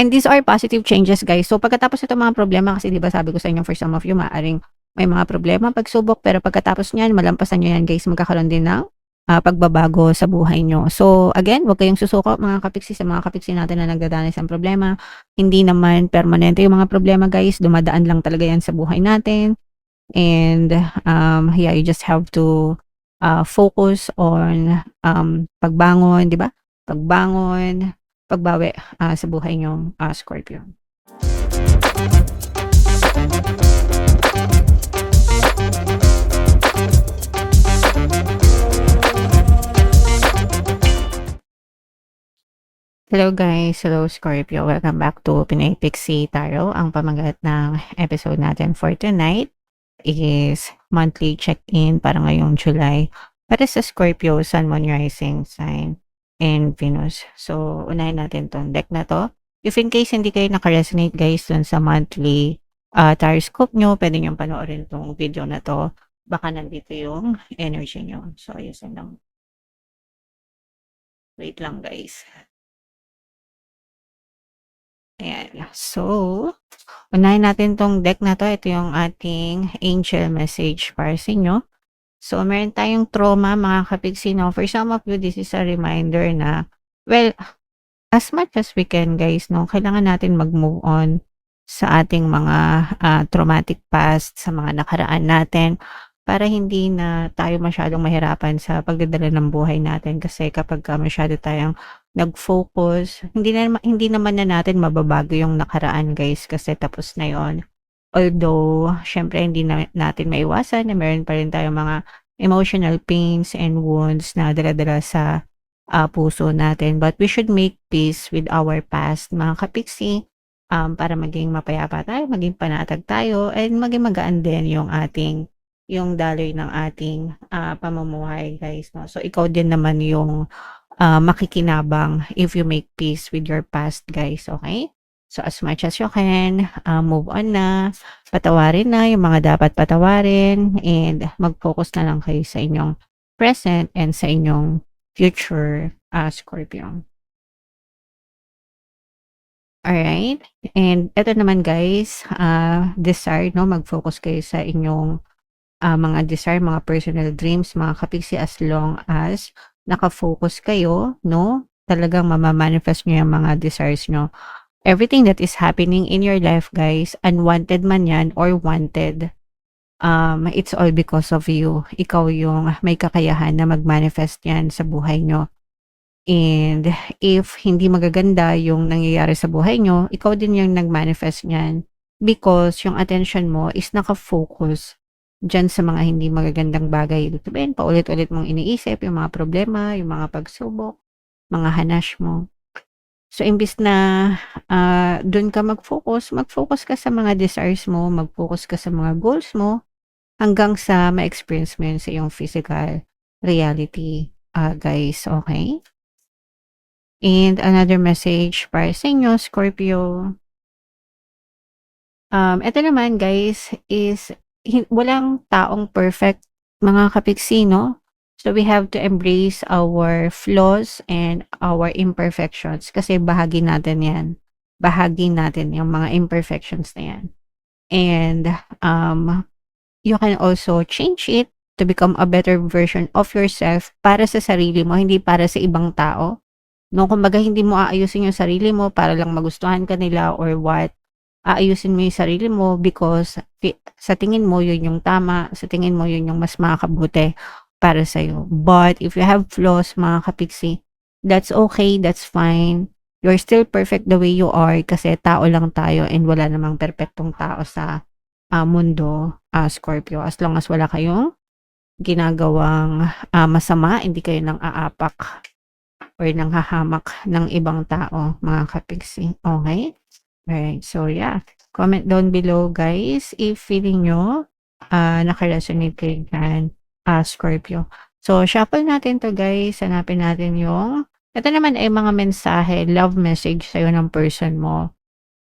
And these are positive changes, guys. So, pagkatapos nitong mga problema kasi 'di ba sabi ko sa inyo for some of you maaaring may mga problema, pagsubok, pero pagkatapos niyan malampasan niyo 'yan, guys, magkakaroon din ng, pagbabago sa buhay niyo. So, again, huwag kayong susuko mga kapiksi sa mga kapiksi natin na nagdadanas ng problema. Hindi naman permanente yung mga problema, guys, dumadaan lang talaga 'yan sa buhay natin. And, yeah, you just have to, focus on, pagbangon, 'di ba? Pagbangon, pagbawi, sa buhay niyong, Scorpio. Hello guys, hello Scorpio. Welcome back to Pinay Pixie Tarot. Ang pamagat ng episode natin for tonight is monthly check-in para ngayong July para sa Scorpio, Sun, Moon, Rising sign, and Venus. So, unahin natin tong deck na to. If in case hindi kayo naka-resonate guys dun sa monthly taroscope nyo, pwede nyo panoorin tong video na to. Baka nandito yung energy nyo. So, ayusin lang. Wait lang guys. Ayan. So, unahin natin tong deck na to. Ito yung ating angel message para sa inyo. So, meron tayong trauma, mga kapigsi, no? For some of you, this is a reminder na, well, as much as we can, guys, no? Kailangan natin mag-move on sa ating mga traumatic past, sa mga nakaraan natin, para hindi na tayo masyadong mahirapan sa pagdadala ng buhay natin. Kasi kapag masyado tayong nag-focus, hindi naman na natin mababago yung nakaraan, guys, kasi tapos na yon. Although, syempre hindi natin maiwasan na meron pa rin tayong mga emotional pains and wounds na dala-dala sa puso natin. But we should make peace with our past, mga kapiksi, para maging mapayapa tayo, maging panatag tayo, and maging magaan din yung daloy ng ating pamumuhay, guys. No? So, ikaw din naman yung makikinabang if you make peace with your past, guys. Okay? So, as much as you can, move on na, patawarin na yung mga dapat patawarin, and mag-focus na lang kayo sa inyong present and sa inyong future, Scorpio. Alright? And eto naman guys, desire, no? Mag-focus kayo sa inyong mga desire, mga personal dreams, mga kapiksi, as long as naka-focus kayo, no? Talagang mamamanifest nyo yung mga desires nyo. Everything that is happening in your life, guys, unwanted man yan or wanted, it's all because of you. Ikaw yung may kakayahan na mag-manifest yan sa buhay nyo. And if hindi magaganda yung nangyayari sa buhay nyo, ikaw din yung nag-manifest niyan because yung attention mo is naka-focus dyan sa mga hindi magagandang bagay. Ibig sabihin, paulit-ulit mong iniisip yung mga problema, yung mga pagsubok, mga hanash mo. So, imbis na dun ka mag-focus ka sa mga desires mo, mag-focus ka sa mga goals mo, hanggang sa ma-experience mo yun sa iyong physical reality, guys. Okay? And another message para sa inyo, Scorpio. Ito naman, guys, is walang taong perfect, mga kapiksi, no? So, we have to embrace our flaws and our imperfections kasi bahagi natin yan. Bahagi natin yung mga imperfections na yan. And you can also change it to become a better version of yourself para sa sarili mo, hindi para sa ibang tao. No, kumbaga hindi mo aayusin yung sarili mo para lang magustuhan ka nila or what. Aayusin mo yung sarili mo because sa tingin mo yun yung tama, sa tingin mo yun yung mas makakabuti para sa'yo. But if you have flaws, mga kapiksi, that's okay, that's fine. You're still perfect the way you are kasi tao lang tayo and wala namang perpektong tao sa mundo, Scorpio. As long as wala kayong ginagawang masama, hindi kayo nang aapak or nang hahamak ng ibang tao, mga kapiksi. Okay? Alright. So, yeah. Comment down below, guys, if feeling nyo naka-resonate kayo dyan, Scorpio. So, shuffle natin to, guys. Hanapin natin yung ito naman ay mga mensahe, love message sa'yo ng person mo,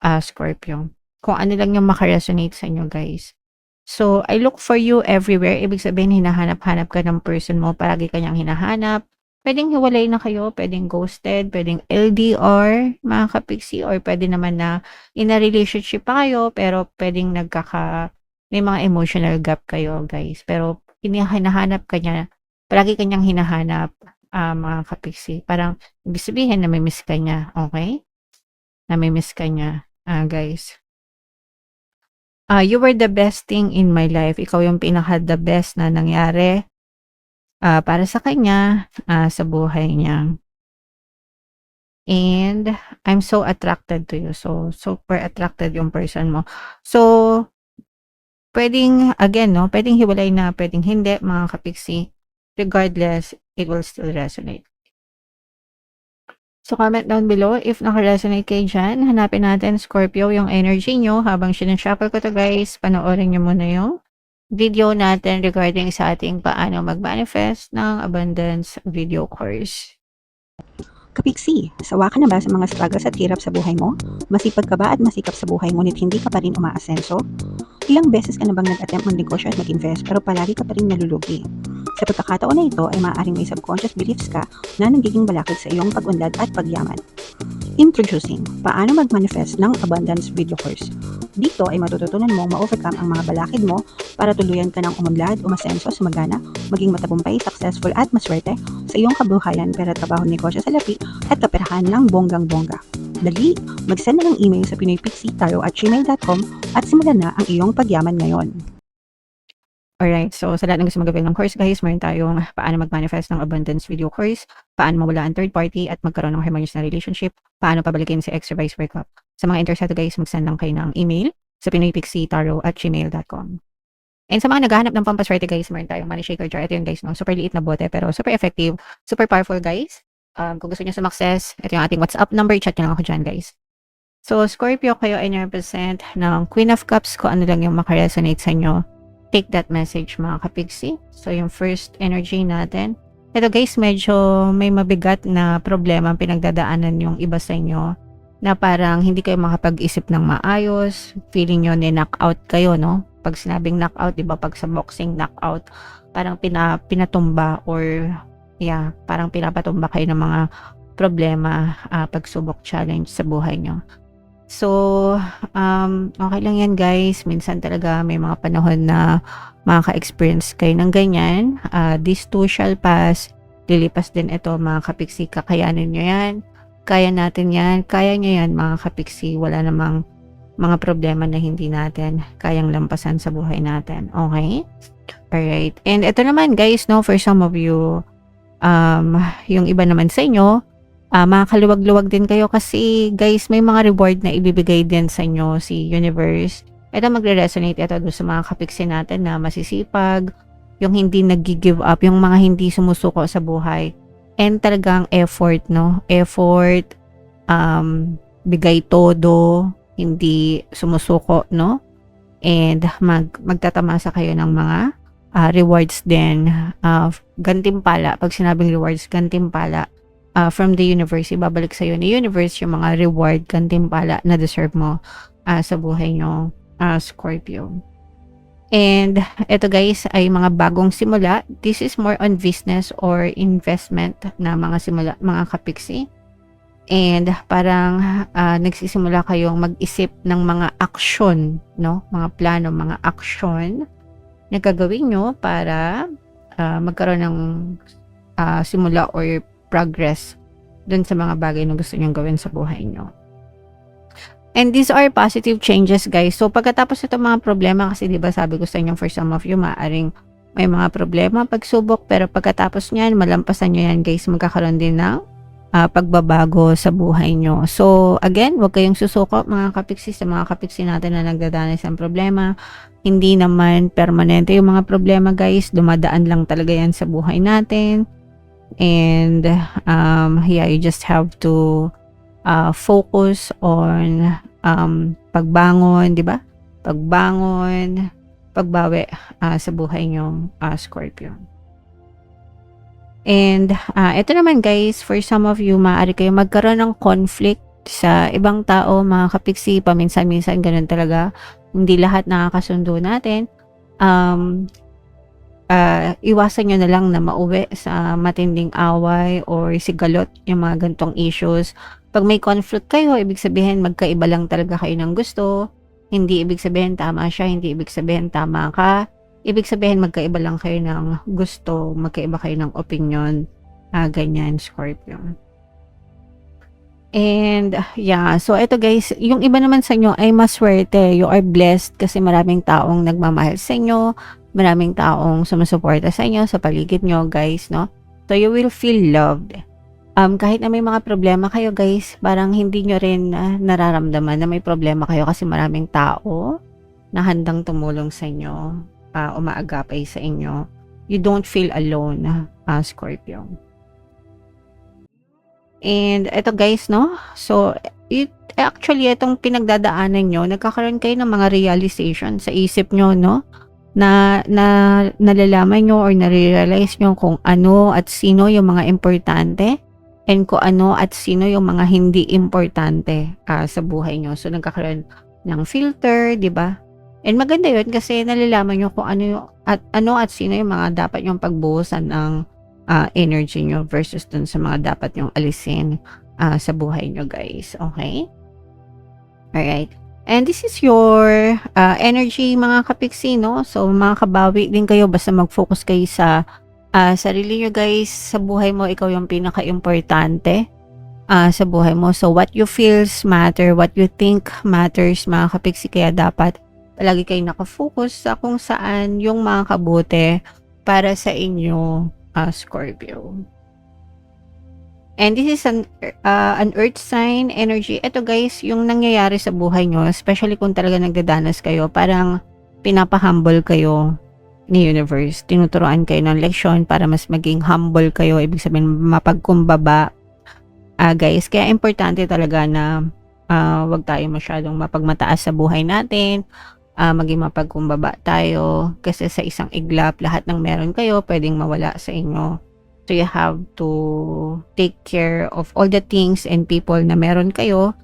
Scorpio. Kung ano lang yung maka-resonate sa inyo, guys. So, I look for you everywhere. Ibig sabihin, hinahanap-hanap ka ng person mo. Palagi kanyang hinahanap. Puwedeng hiwalay na kayo, puwedeng ghosted, puwedeng LDR mga ka-pixie, or puwede naman na in a relationship pa kayo pero puwedeng may mga emotional gap kayo guys. Pero hinahanap ka niya, palagi ka niyang hinahanap, mga ka-pixie. Parang ibig sabihin nami-miss ka niya, okey? Nami-miss ka niya, guys. You were the best thing in my life. Ikaw yung pinaka-the best na nangyari, para sa kanya, sa buhay niya. And I'm so attracted to you. So, super attracted yung person mo. So, puwedeng again 'no, puwedeng hiwalay na, puwedeng hindi mga ka-pixie. Regardless, it will still resonate. So, comment down below if naka-resonate kayo diyan. Hanapin natin Scorpio yung energy niyo. Habang shina-shuffle ko 'to guys, panoorin niyo muna yung video natin regarding sa ating paano mag-manifest ng abundance video course. Kapiksi, sawa ka na ba sa mga struggles at hirap sa buhay mo? Masipag ka ba at masikap sa buhay ngunit hindi ka pa rin umaasenso? Ilang beses ka na bang nag-attempt mag-negosyo at mag-invest pero palagi ka pa rin nalulugi? Sa pagkakataon na ito ay maaaring may subconscious beliefs ka na nagiging balakid sa iyong pag-unlad at pagyaman. Introducing, paano mag-manifest ng abundance video course. Dito ay matututunan mong ma-overcome ang mga balakid mo para tuluyan ka ng umunlad, umasenso, sumagana, maging matagumpay, successful at maswerte sa iyong kabuhayan, pera, trabaho, negosyo, salapi at kaperahan ng bonggang-bongga. Dali, mag-send na ng email sa pinoypixie@gmail.com at simulan na ang iyong pagyaman ngayon. Alright, so sa lahat ng gusto mag-avail ng course guys, meron tayong paano mag-manifest ng abundance video course, paano mawala ang third party at magkaroon ng harmonious na relationship, paano pabalikin si ex or vice versa. Sa mga interesado guys, mag-send lang kayo ng email sa pinoypixie@gmail.com. And sa mga naghahanap ng pampaswerte guys, meron tayong money shaker jar. Ito yun guys, no? Super liit na bote pero super effective, super powerful guys. Kung gusto niyo sumakses, ito yung ating WhatsApp number, chat niyo lang ako dyan guys. So Scorpio, kayo ay represent ng Queen of Cups, kung ano lang yung makaresonate sa inyo. Take that message mga kapixie. So yung first energy natin. Ito guys, medyo may mabigat na problema ang pinagdadaanan yung iba sa inyo. Na parang hindi kayo makapag-isip ng maayos. Feeling nyo ni-knock-out kayo, no? Pag sinabing knockout, di ba? Pag sa boxing knockout, parang pinatumba or parang pinapatumba kayo ng mga problema, pagsubok, challenge sa buhay nyo. So, okay lang yan guys. Minsan talaga may mga panahon na makaka-experience kayo ng ganyan. This too shall pass. Lilipas din ito mga kapiksi. Kakayanin nyo yan. Kaya natin yan. Kaya nyo yan mga kapiksi. Wala namang mga problema na hindi natin kayang lampasan sa buhay natin. Okay? Alright. And ito naman guys, no, for some of you, yung iba naman sa inyo, makakaluwag-luwag din kayo kasi guys, may mga reward na ibibigay din sa inyo si universe. Ito magre-resonate ito doon sa mga kapiksi natin na masisipag, yung hindi nag-give up, yung mga hindi sumusuko sa buhay. And talagang effort, no? Effort, bigay todo, hindi sumusuko, no? And magtatamasa kayo ng mga rewards din. Gantimpala, pag sinabing rewards, gantimpala. From the universe, ibabalik sa'yo ni universe yung mga reward, gantimpala na deserve mo sa buhay nyo, Scorpio. And ito guys ay mga bagong simula. This is more on business or investment na mga simula, mga kapiksi. And parang nagsisimula kayong mag-isip ng mga action, no? Mga plano, mga action na gagawin nyo para magkaroon ng simula or progress dun sa mga bagay na gusto nyong gawin sa buhay nyo. And these are positive changes guys. So pagkatapos ito mga problema, kasi diba sabi ko sa inyo, for some of you maaring may mga problema, pagsubok, pero pagkatapos nyan, malampasan nyo yan guys, magkakaroon din ng pagbabago sa buhay nyo. So again, huwag kayong susuko mga kapiksi, sa mga kapiksi natin na nagdadanas ng problema. Hindi naman permanente yung mga problema guys, dumadaan lang talaga yan sa buhay natin. And you just have to focus on pagbangon, di ba? Pagbangon, pagbawi sa buhay nyo, Scorpio. And ito naman guys, for some of you, maaari kayo magkaroon ng conflict sa ibang tao, mga kapiksi. Paminsan-minsan ganun talaga. Hindi lahat nakakasundo natin. iwasan niyo na lang na mauwi sa matinding away or sigalot yung mga ganitong issues. 'Pag may conflict kayo, ibig sabihin magkaiba lang talaga kayo ng gusto. Hindi ibig sabihin tama siya, hindi ibig sabihin tama ka. Ibig sabihin magkaiba lang kayo ng gusto, magkaiba kayo ng opinyon. Ganyan, Scorpio. And yeah, so eto guys, yung iba naman sa inyo ay maswerte. You are blessed kasi maraming taong nagmamahal sa inyo, maraming taong sumusuporta sa inyo, sa paligid nyo, guys, no? So you will feel loved. Kahit na may mga problema kayo, guys, parang hindi nyo rin nararamdaman na may problema kayo kasi maraming tao na handang tumulong sa inyo, umaagapay sa inyo. You don't feel alone, Scorpio. And eto guys, no? So, actually, itong pinagdadaanan nyo, nagkakaroon kayo ng mga realization sa isip nyo, no? Na nalalaman nyo or nare-realize nyo kung ano at sino yung mga importante and kung ano at sino yung mga hindi importante sa buhay nyo. So, nagkakaroon ng filter, di ba? And maganda yun kasi nalalaman nyo kung ano at sino yung mga dapat yung pagbuhusan ng energy nyo versus dun sa mga dapat yung alisin sa buhay nyo, guys. Okay? Alright. And this is your energy, mga kapiksi, no? So, mga kabawi din kayo. Basta mag-focus kayo sa sarili nyo, guys. Sa buhay mo, ikaw yung pinaka-importante sa buhay mo. So, what you feels matter, what you think matters, mga kapiksi. Kaya dapat palagi kayo nakafocus sa kung saan yung mga kabuti para sa inyo, Scorpio. And this is an earth sign energy. Ito guys, yung nangyayari sa buhay nyo, especially kung talaga nagdadanas kayo, parang pinapahumble kayo ni universe. Tinuturuan kayo ng leksyon para mas maging humble kayo. Ibig sabihin, mapagkumbaba. Guys, kaya importante talaga na wag tayo masyadong mapagmataas sa buhay natin. Maging mapagkumbaba tayo. Kasi sa isang iglap, lahat ng meron kayo, pwedeng mawala sa inyo. So, you have to take care of all the things and people na meron kayo.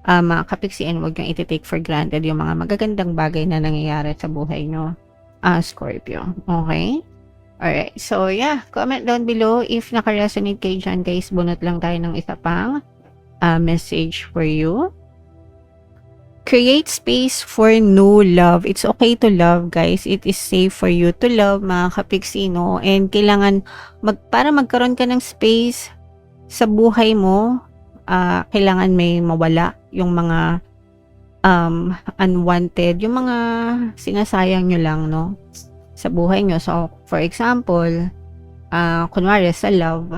Mga kapiksi, and huwag nyo iti-take for granted yung mga magagandang bagay na nangyayari sa buhay nyo, Scorpio. Okay? Alright. So, yeah. Comment down below if naka-resonate kayo dyan, guys. Bunot lang tayo ng isa pang message for you. Create space for new love. It's okay to love, guys. It is safe for you to love, mga kapiksi, no? And kailangan, para magkaroon ka ng space sa buhay mo, kailangan may mawala yung mga unwanted, yung mga sinasayang nyo lang, no? Sa buhay nyo. So, for example, kunwari sa love,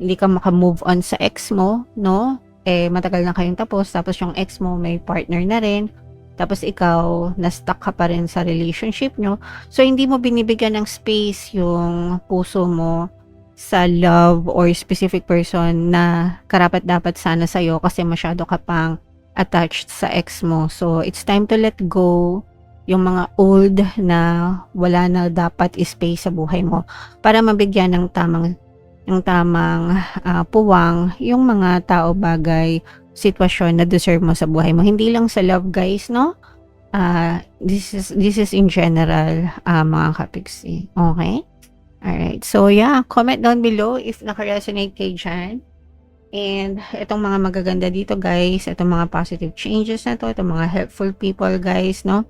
hindi ka maka-move on sa ex mo, no? Matagal na kayong tapos yung ex mo may partner na rin, tapos ikaw na-stuck ka pa rin sa relationship nyo, so hindi mo binibigyan ng space yung puso mo sa love or specific person na karapat-dapat sana sa'yo kasi masyado ka pang attached sa ex mo. So it's time to let go yung mga old na wala na dapat space sa buhay mo para mabigyan ng tamang puwang yung mga tao, bagay, sitwasyon na deserve mo sa buhay mo. Hindi lang sa love, guys, no? This is in general, mga kapiksi. Okay? Alright. So, yeah. Comment down below if naka-resonate kayo dyan. And itong mga magaganda dito, guys, itong mga positive changes na to, itong mga helpful people, guys, no?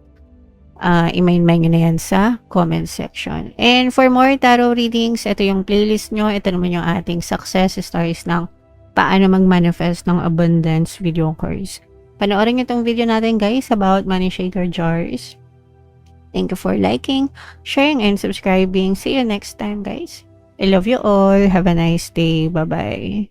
I-mind nyo na yan sa comment section. And for more tarot readings, ito yung playlist nyo. Ito naman yung ating success stories ng paano mag-manifest ng abundance video course. Panoorin nyo itong video natin, guys, about money shaker jars. Thank you for liking, sharing, and subscribing. See you next time, guys. I love you all. Have a nice day. Bye-bye.